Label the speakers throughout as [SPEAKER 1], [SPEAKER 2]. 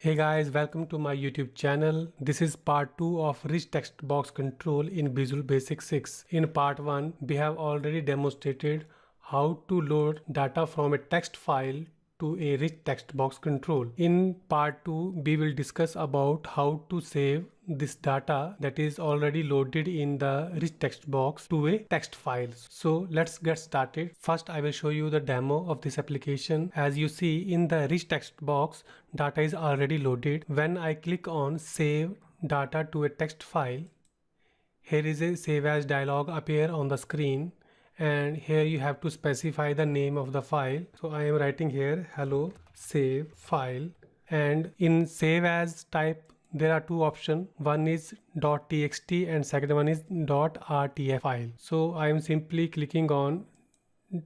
[SPEAKER 1] Hey guys, welcome to my YouTube channel. This is part 2 of rich text box control in Visual Basic 6. In part 1, we have already demonstrated how to load data from a text file to a rich text box control. In part 2, we will discuss about how to save this data that is already loaded in the rich text box to a text file. So let's get started. First, I will show you the demo of this application. As you see in the rich text box, data is already loaded. When I click on save data to a text file, here is a save as dialog appear on the screen, and here you have to specify the name of the file. So I am writing here hello save file, and in save as type there are two options. One is .txt and second one is .rtf file. So I am simply clicking on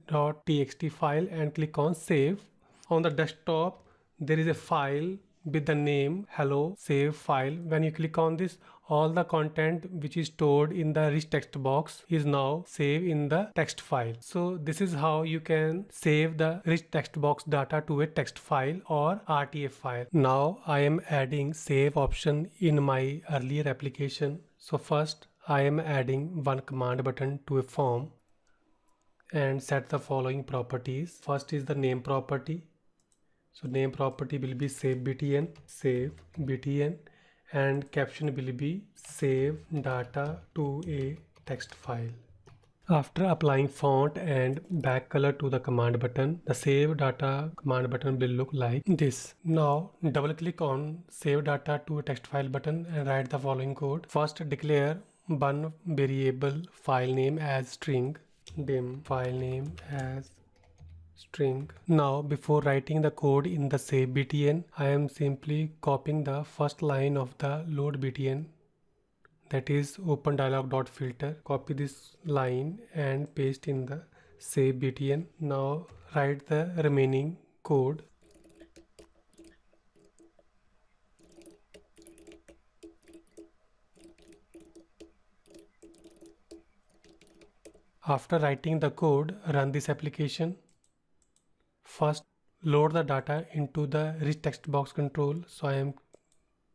[SPEAKER 1] .txt file and click on save. On the desktop there is a file with the name hello save file. When you click on this, all the content which is stored in the rich text box is now saved in the text file. So this is how you can save the rich text box data to a text file or RTF file. Now I am adding save option in my earlier application. So first I am adding one command button to a form and set the following properties. First is the name property. So name property will be save btn, and caption will be save data to a text file. After applying font and back color to the command button, the save data command button will look like this. Now double click on save data to a text file button and write the following code. First declare one variable file name as string, dim file name as string. Now before writing the code in the save btn, I am simply copying the first line of the load btn, that is open dialog dot filter. Copy this line and paste in the save btn. Now write the remaining code. After writing the code, run this application. First, load the data into the rich text box control. So I am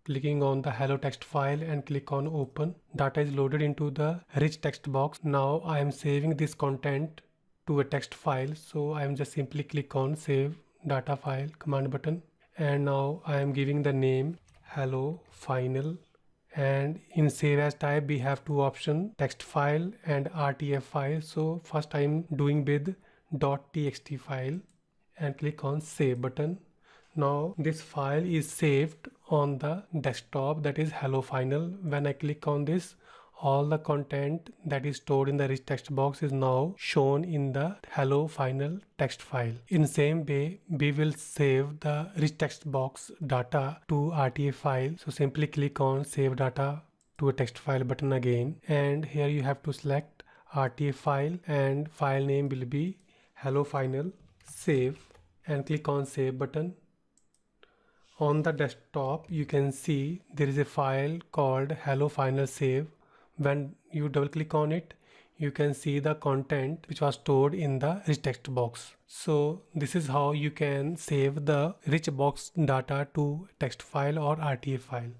[SPEAKER 1] clicking on the hello text file and click on open. Data is loaded into the rich text box. Now I am saving this content to a text file. So I am just simply click on save data file command button. And now I am giving the name hello final. And in save as type we have two options, text file and RTF file. So first I am doing with .txt file and click on save button. Now this file is saved on the desktop, that is hello final. When I click on this, all the content that is stored in the rich text box is now shown in the hello final text file. In same way we will save the rich text box data to RTF file. So simply click on save data to a text file button again, and here you have to select RTF file and file name will be hello final save and click on save button. On the desktop you can see there is a file called hello final save. When you double click on it, you can see the content which was stored in the rich text box. So this is how you can save the rich box data to text file or RTF file.